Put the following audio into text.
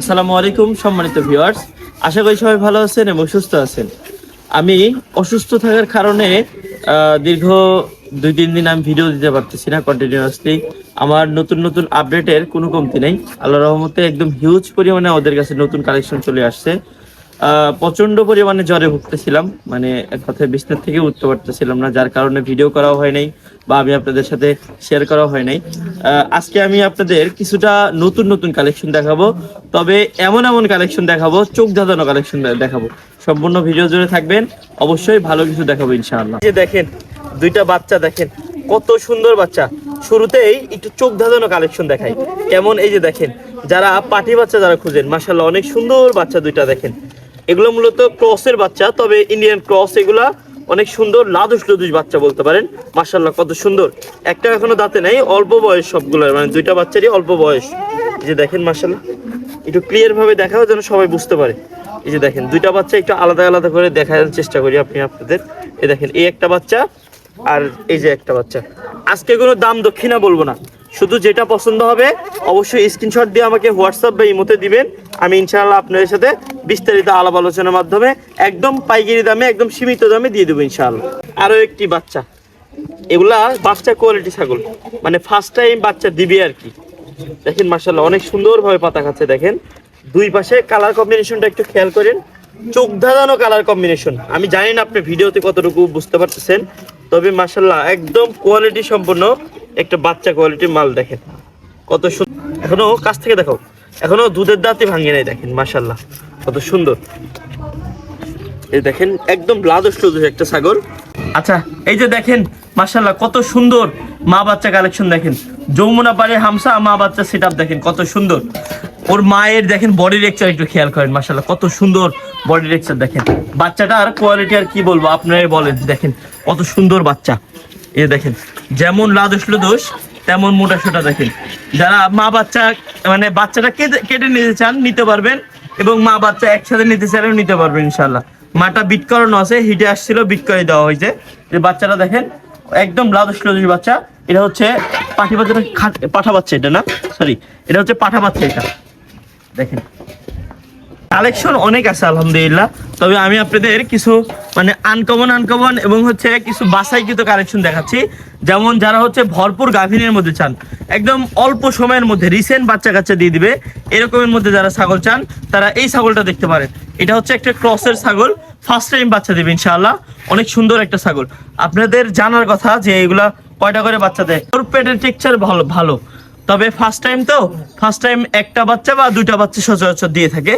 আসসালামু আলাইকুম সম্মানিত ভিউয়ার্স, আশা করি সবাই ভালো আছেন এবং সুস্থ আছেন। আমি অসুস্থ থাকার কারণে দীর্ঘ 2-3 দিন আমি ভিডিও দিতে পারতেছি না কন্টিনিউয়াসলি। আমার নতুন নতুন আপডেটের কোনো কমতি নেই। আল্লাহর রহমতে একদম হিউজ পরিমাণে ওদের কাছে নতুন কালেকশন চলে আসছে। প্রচন্ড পরিমাণে জ্বরে ভুগতেছিলাম, মানে এক কথায় বিছানা থেকে উঠতে পারতেছিলাম না, যার কারণে ভিডিও করাও হয় নাই বা আমি আপনাদের সাথে শেয়ার করা হয় নাই। আজকে আমি আপনাদের কিছুটা নতুন নতুন কালেকশন দেখাবো, তবে এমন এমন কালেকশন দেখাবো, চোখ ধাঁধানো কালেকশন দেখাবো। সম্পূর্ণ ভিডিও জুড়ে থাকবেন, অবশ্যই ভালো কিছু দেখাবো ইনশাআল্লাহ। এই যে দেখেন দুইটা বাচ্চা, দেখেন কত সুন্দর বাচ্চা। শুরুতেই একটু চোখ ধাঁধানো কালেকশন দেখাই কেমন। এই যে দেখেন, যারা পাটি বাচ্চা যারা খুঁজেন, মাশাআল্লাহ অনেক সুন্দর বাচ্চা দুইটা দেখেন। এগুলো মূলত ক্রসের বাচ্চা, তবে ইন্ডিয়ান ক্রস। এগুলা অনেক সুন্দর লাদুস লুদুস বাচ্চা বলতে পারেন। মাশাআল্লাহ কত সুন্দর। একটা এখনো দাঁতে নাই, অল্প বয়স সবগুলোর, মানে দুইটা বাচ্চারই অল্প বয়স। এই যে দেখেন মাশাআল্লাহ, একটু ক্লিয়ার ভাবে দেখাও যেন সবাই বুঝতে পারে। এই যে দেখেন দুইটা বাচ্চা একটু আলাদা আলাদা করে দেখার চেষ্টা করি আপনাদের। এই দেখেন এই একটা বাচ্চা আর এই যে একটা বাচ্চা। আজকে কোনো দাম দক্ষিণা বলবো না, শুধু যেটা পছন্দ হবে অবশ্যই স্ক্রিনশট দিয়ে আমাকে হোয়াটসঅ্যাপ বা ইমোতে দিবেন। আমি ইনশাআল্লাহ আপনাদের সাথে বিস্তারিত আলাপ আলোচনার মাধ্যমে একদম পাইকারি দামে, একদম সীমিত দামে দিয়ে দেবো ইনশাআল্লাহ। আরও একটি বাচ্চা, এগুলা বাচ্চা কোয়ালিটি ছাগল, মানে ফার্স্ট টাইম বাচ্চা দিবে আর কি। দেখেন মাশাআল্লাহ অনেক সুন্দরভাবে পাতা খাচ্ছে। দেখেন দুই পাশে কালার কম্বিনেশনটা একটু খেয়াল করেন, চোখ ধাঁধানো কালার কম্বিনেশন। আমি জানি না আপনি ভিডিওতে কতটুকু বুঝতে পারতেছেন, তবে মাশাআল্লাহ একদম কোয়ালিটি সম্পন্ন একটা বাচ্চা কোয়ালিটির মাল। দেখেন কত সুন্দর, এখনো কাছ থেকে দেখো, এখনো দুধের দাঁতই ভাঙে নাই। দেখেন মাশাআল্লাহ কত সুন্দর। এই দেখেন একদম লাদুস লুদুস একটা ছাগল। আচ্ছা এই যে দেখেন মাশাআল্লাহ কত সুন্দর মা বাচ্চা কালেকশন। দেখেন যমুনা পাড়ে হামসা মা বাচ্চা সেটআপ, দেখেন কত সুন্দর। ওর মায়ের দেখেন বডি লেকচার একটু খেয়াল করেন, মাশাআল্লাহ কত সুন্দর বডি লেকচার। দেখেন বাচ্চাটার কোয়ালিটি আর কি বলবো, আপনারাই বলেন। দেখেন কত সুন্দর বাচ্চা। এই দেখেন যেমন লাদুস লুদুস তেমন মোটা সোটা। দেখেন যারা মা বাচ্চা, মানে বাচ্চাটা কেটে নিতে চান নিতে পারবেন, এবং মা বাচ্চা একসাথে নিতে চাইলেও নিতে পারবেন ইনশাআল্লাহ। মাটা বিট করানো আছে, হিটে আসছিল, বিট করে দেওয়া হয়েছে। যে বাচ্চাটা দেখেন একদম লাদুস লুদুস বাচ্চা। এটা হচ্ছে পাঠি বাচ্চাটা, পাঠা বাচ্চা এটা না, সরি এটা হচ্ছে পাঠা বাচ্চা। এটা দেখেন কালেকশন অনেক আছে আলহামদুলিল্লাহ, তবে আমি আপনাদের কিছু মানে আনকমন এবং হচ্ছে কিছু বাছাইকৃত কালেকশন দেখাচ্ছি। যেমন যারা হচ্ছে ভরপুর গাভিনের মধ্যে চান, একদম অল্প সময়ের মধ্যে রিসেন্ট বাচ্চা কাচ্চা দিয়ে দিবে এরকমের মধ্যে যারা ছাগল চান, তারা এই ছাগলটা দেখতে পারেন। এটা হচ্ছে একটা ক্রসের ছাগল, ফার্স্ট টাইম বাচ্চা দেবে ইনশাআল্লাহ। অনেক সুন্দর একটা ছাগল। আপনাদের জানার কথা যে এগুলা কয়টা করে বাচ্চা দেয়। ওর পেটের টেক্সচার ভালো, তবে ফার্স্ট টাইম একটা বাচ্চা বা দুইটা বাচ্চা সচরাচর দিয়ে থাকে।